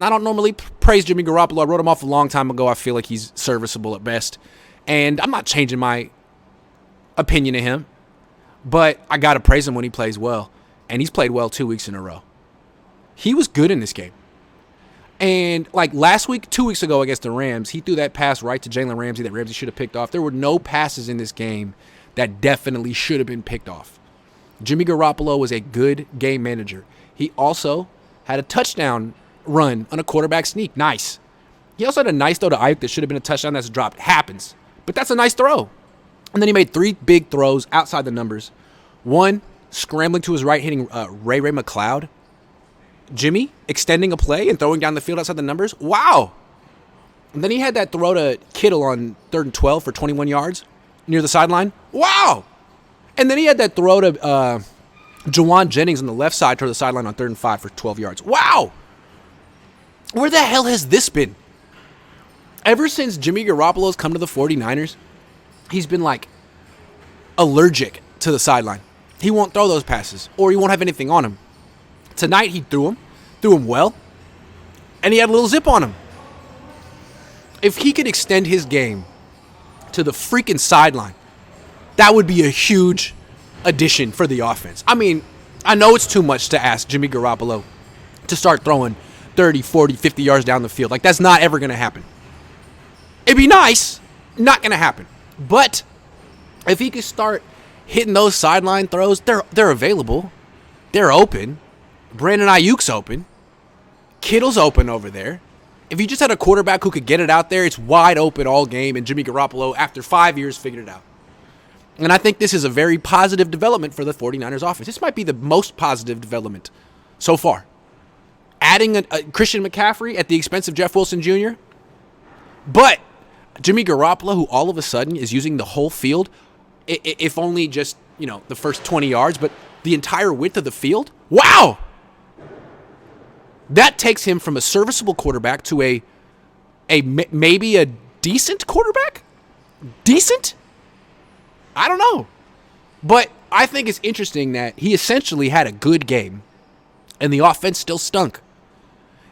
I don't normally praise Jimmy Garoppolo. I wrote him off a long time ago. I feel like he's serviceable at best. And I'm not changing my opinion of him. But I got to praise him when he plays well. And he's played well 2 weeks in a row. He was good in this game. And like last week, 2 weeks ago against the Rams, he threw that pass right to Jalen Ramsey that Ramsey should have picked off. There were no passes in this game that definitely should have been picked off. Jimmy Garoppolo was a good game manager. He also had a touchdown run on a quarterback sneak. Nice. He also had a nice throw to Ayuk that should have been a touchdown that's dropped. Happens. But that's a nice throw. And then he made 3 big throws outside the numbers. One, scrambling to his right, hitting Ray McCloud. Jimmy extending a play and throwing down the field outside the numbers. Wow. And then he had that throw to Kittle on 3rd and 12 for 21 yards near the sideline. Wow. And then he had that throw to Jawan Jennings on the left side toward the sideline on 3rd and 5 for 12 yards. Wow. Where the hell has this been? Ever since Jimmy Garoppolo's come to the 49ers, he's been like allergic to the sideline. He won't throw those passes or he won't have anything on him. Tonight he threw him well, and he had a little zip on him. If he could extend his game to the freaking sideline, that would be a huge addition for the offense. I mean, I know it's too much to ask Jimmy Garoppolo to start throwing 30, 40, 50 yards down the field. Like, that's not ever going to happen. It'd be nice, not going to happen. But if he could start hitting those sideline throws, they're available. They're open. Brandon Ayuk's open. Kittle's open over there. If you just had a quarterback who could get it out there, it's wide open all game, and Jimmy Garoppolo, after 5 years, figured it out. And I think this is a very positive development for the 49ers offense. This might be the most positive development so far. Adding a Christian McCaffrey at the expense of Jeff Wilson Jr., but Jimmy Garoppolo, who all of a sudden is using the whole field, if only just, the first 20 yards, but the entire width of the field. Wow! That takes him from a serviceable quarterback to a maybe a decent quarterback? Decent? I don't know. But I think it's interesting that he essentially had a good game, and the offense still stunk.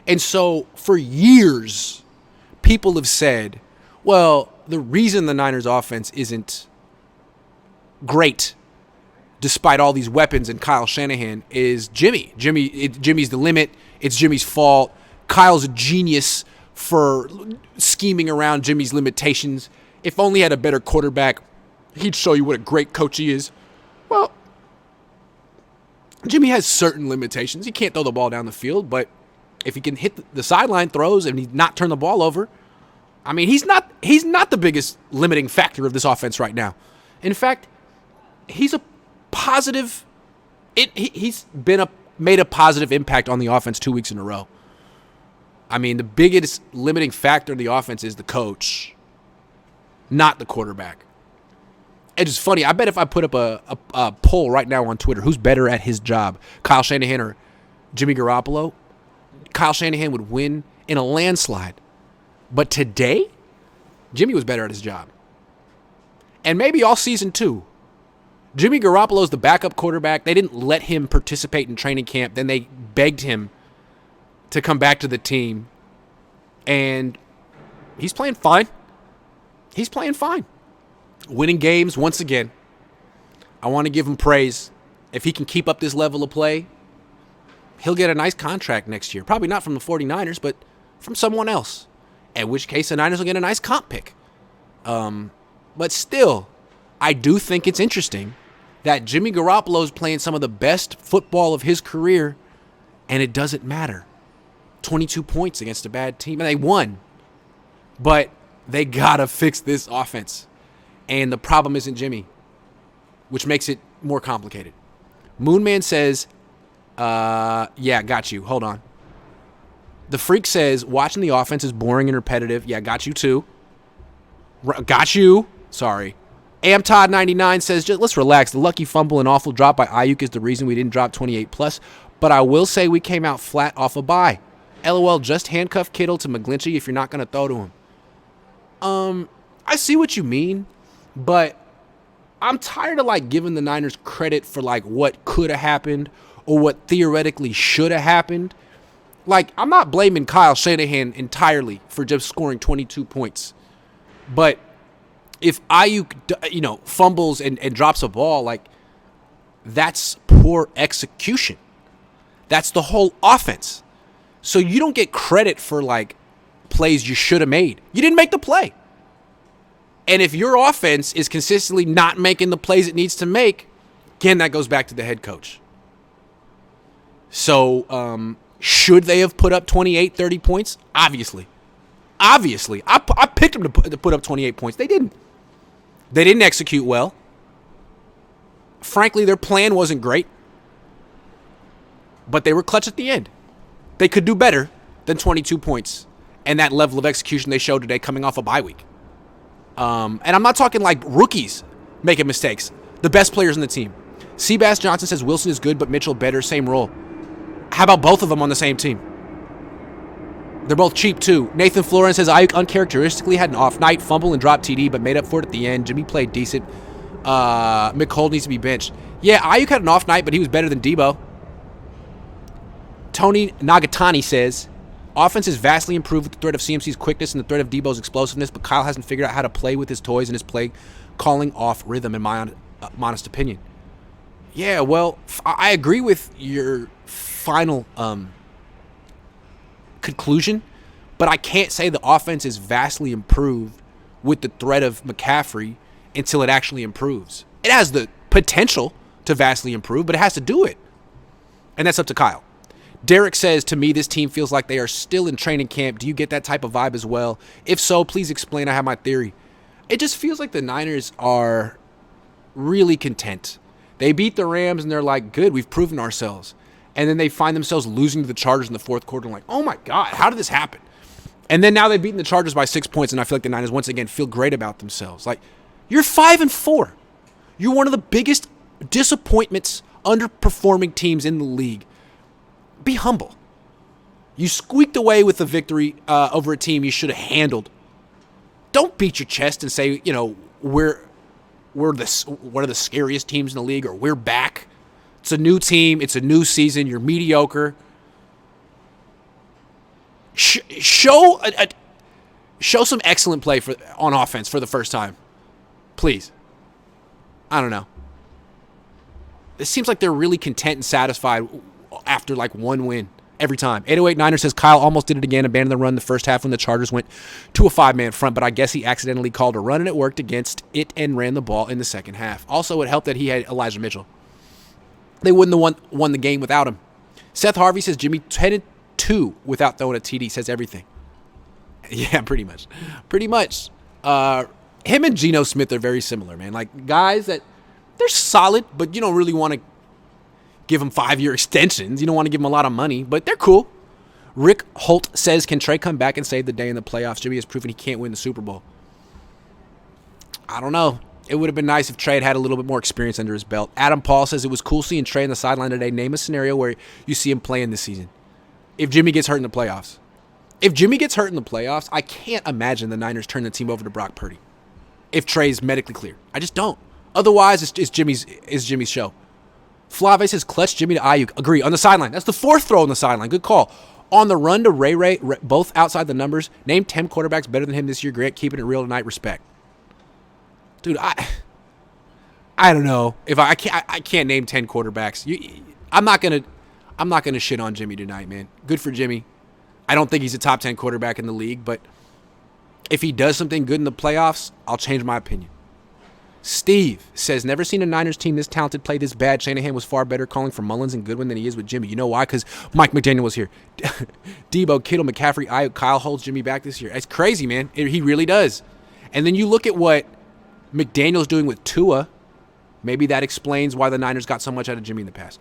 And so for years, people have said, well, the reason the Niners offense isn't great, despite all these weapons and Kyle Shanahan, is Jimmy. Jimmy's the limit. It's Jimmy's fault. Kyle's a genius for scheming around Jimmy's limitations. If only he had a better quarterback, he'd show you what a great coach he is. Well, Jimmy has certain limitations. He can't throw the ball down the field, but if he can hit the sideline throws and he not turn the ball over, I mean, he's not the biggest limiting factor of this offense right now. In fact, he's a positive. He's made a positive impact on the offense 2 weeks in a row. I mean, the biggest limiting factor in the offense is the coach, not the quarterback. It's just funny. I bet if I put up a poll right now on Twitter, who's better at his job, Kyle Shanahan or Jimmy Garoppolo, Kyle Shanahan would win in a landslide. But today, Jimmy was better at his job. And maybe all season too. Jimmy Garoppolo's the backup quarterback. They didn't let him participate in training camp. Then they begged him to come back to the team. And he's playing fine. He's playing fine. Winning games once again. I want to give him praise. If he can keep up this level of play, he'll get a nice contract next year. Probably not from the 49ers, but from someone else. In which case, the Niners will get a nice comp pick. But still, I do think it's interesting that Jimmy Garoppolo is playing some of the best football of his career, and it doesn't matter. 22 points against a bad team, and they won. But they got to fix this offense. And the problem isn't Jimmy, which makes it more complicated. Moonman says, yeah, got you. Hold on. The Freak says, watching the offense is boring and repetitive. Yeah, got you too. Got you. Sorry. AmTodd99 says, just let's relax. The lucky fumble and awful drop by Ayuk is the reason we didn't drop 28+. But I will say we came out flat off a bye. LOL, just handcuff Kittle to McGlinchey if you're not going to throw to him. I see what you mean, but I'm tired of giving the Niners credit for what could have happened or what theoretically should have happened. Like, I'm not blaming Kyle Shanahan entirely for just scoring 22 points. But if Ayuk, fumbles and drops a ball, like, that's poor execution. That's the whole offense. So you don't get credit for, like, plays you should have made. You didn't make the play. And if your offense is consistently not making the plays it needs to make, again, that goes back to the head coach. So, should they have put up 28, 30 points? Obviously. I picked them to put up 28 points. They didn't. They didn't execute well. Frankly, their plan wasn't great. But they were clutch at the end. They could do better than 22 points and that level of execution they showed today coming off a bye week. And I'm not talking like rookies making mistakes. The best players in the team. Seabass Johnson says Wilson is good, but Mitchell better, same role. How about both of them on the same team? They're both cheap, too. Nathan Florence says Ayuk uncharacteristically had an off night, fumble and drop TD, but made up for it at the end. Jimmy played decent. McCold needs to be benched. Yeah, Ayuk had an off night, but he was better than Debo. Tony Nagatani says, offense is vastly improved with the threat of CMC's quickness and the threat of Debo's explosiveness, but Kyle hasn't figured out how to play with his toys and his play calling off rhythm, in my honest opinion. Yeah, well, I agree with your final conclusion, but I can't say the offense is vastly improved with the threat of McCaffrey until it actually improves. It has the potential to vastly improve, but it has to do it. And that's up to Kyle. Derek says, to me, this team feels like they are still in training camp. Do you get that type of vibe as well? If so, please explain. I have my theory. It just feels like the Niners are really content. They beat the Rams, and they're like, good, we've proven ourselves. And then they find themselves losing to the Chargers in the fourth quarter. And like, oh, my God, how did this happen? And then now they've beaten the Chargers by 6 points, and I feel like the Niners, once again, feel great about themselves. Like, you're 5-4. You're one of the biggest disappointments, underperforming teams in the league. Be humble. You squeaked away with a victory over a team you should have handled. Don't beat your chest and say, we're one of the scariest teams in the league, or we're back. It's a new team. It's a new season. You're mediocre. Show some excellent play on offense for the first time. Please. I don't know. It seems like they're really content and satisfied after like one win every time. 808 Niner says Kyle almost did it again, abandoned the run the first half when the Chargers went to a 5-man front, but I guess he accidentally called a run and it worked against it and ran the ball in the second half. Also, it helped that he had Elijah Mitchell. They wouldn't have won the game without him. Seth Harvey says Jimmy 10-2 without throwing a TD says everything. Yeah, pretty much. Him and Geno Smith are very similar, man. Like guys that they're solid, but you don't really want to give them 5-year extensions. You don't want to give them a lot of money, but they're cool. Rick Holt says, can Trey come back and save the day in the playoffs? Jimmy has proven he can't win the Super Bowl. I don't know. It would have been nice if Trey had a little bit more experience under his belt. Adam Paul says, it was cool seeing Trey on the sideline today. Name a scenario where you see him playing this season. If Jimmy gets hurt in the playoffs. I can't imagine the Niners turn the team over to Brock Purdy if Trey's medically clear. I just don't. Otherwise, it's Jimmy's show. Flave says, clutch Jimmy to Ayuk. Agree. On the sideline. That's the fourth throw on the sideline. Good call. On the run to Ray, both outside the numbers. Name 10 quarterbacks better than him this year. Grant, keeping it real tonight. Respect. Dude, I don't know. If I can't name 10 quarterbacks. I'm not gonna shit on Jimmy tonight, man. Good for Jimmy. I don't think he's a top 10 quarterback in the league, but if he does something good in the playoffs, I'll change my opinion. Steve says, never seen a Niners team this talented play this bad. Shanahan was far better calling for Mullins and Goodwin than he is with Jimmy. You know why? Because Mike McDaniel was here. Debo, Kittle, McCaffrey, Ayuk, Kyle holds Jimmy back this year. It's crazy, man. He really does. And then you look at what McDaniel's doing with Tua. Maybe that explains why the Niners got so much out of Jimmy in the past.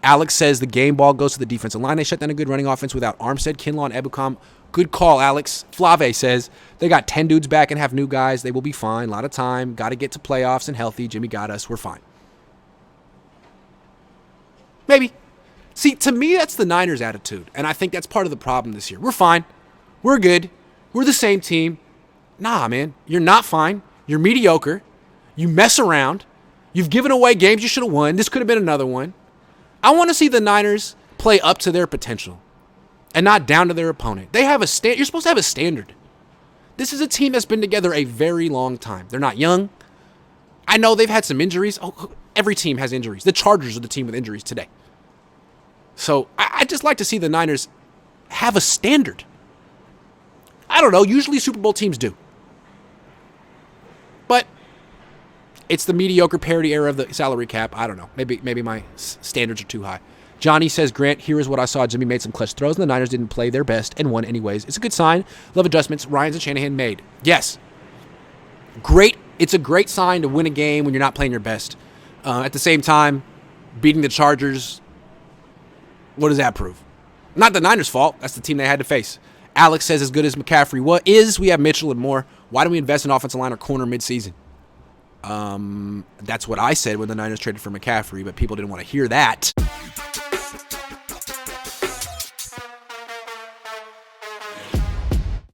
Alex says the game ball goes to the defensive line. They shut down a good running offense without Armstead, Kinlaw, and Ebukam. Good call, Alex. Flave says they got 10 dudes back and have new guys. They will be fine. A lot of time. Got to get to playoffs and healthy. Jimmy got us. We're fine. Maybe. See, to me, that's the Niners' attitude. And I think that's part of the problem this year. We're fine. We're good. We're the same team. Nah, man. You're not fine. You're mediocre. You mess around. You've given away games you should have won. This could have been another one. I want to see the Niners play up to their potential. and not down to their opponent. They have a stand. You're supposed to have a standard. This is a team that's been together a very long time. They're not young. I know they've had some injuries. Oh, every team has injuries. The Chargers are the team with injuries today. So I just like to see the Niners have a standard. I don't know. Usually Super Bowl teams do. But it's the mediocre parity era of the salary cap. I don't know. Maybe my standards are too high. Johnny says, Grant, here is what I saw. Jimmy made some clutch throws, and the Niners didn't play their best and won anyways. It's a good sign. Love adjustments Ryans and Shanahan made. Yes. Great. It's a great sign to win a game when you're not playing your best. At the same time, beating the Chargers, what does that prove? Not the Niners' fault. That's the team they had to face. Alex says, as good as McCaffrey we have Mitchell and more. Why don't we invest in offensive line or corner midseason? That's what I said when the Niners traded for McCaffrey, but people didn't want to hear that.